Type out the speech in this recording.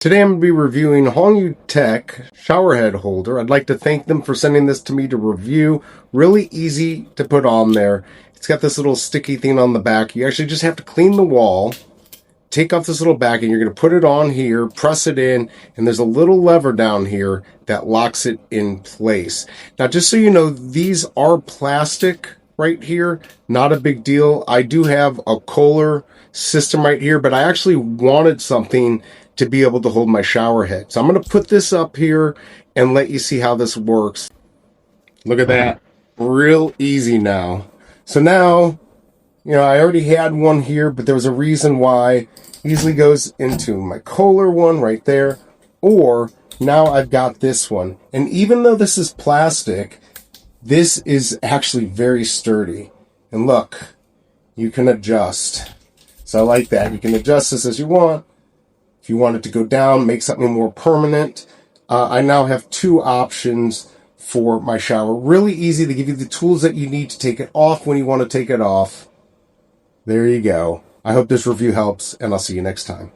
Today I'm going to be reviewing HONGYUETECH shower head holder. I'd like to thank them for sending this to me to review. Really easy to put on there. It's got this little sticky thing on the back. You actually just have to clean the wall, take off this little backing. You're going to put it on here, press it in, and there's a little lever down here that locks it in place. Now, just so you know, these are plastic right here. Not a big deal. I do have a Kohler system right here, but I actually wanted something to be able to hold my shower head. So I'm going to put this up here and let you see how this works. Look at that. Real easy now. So now, I already had one here, but there was a reason why. Easily goes into my Kohler one right there, or now I've got this one. And even though this is plastic, this is actually very sturdy. And look, you can adjust. So I like that. You can adjust this as you want. If you want it to go down, make something more permanent. I now have two options for my shower. Really easy. They give you the tools that you need to take it off when you want to take it off. There you go. I hope this review helps, and I'll see you next time.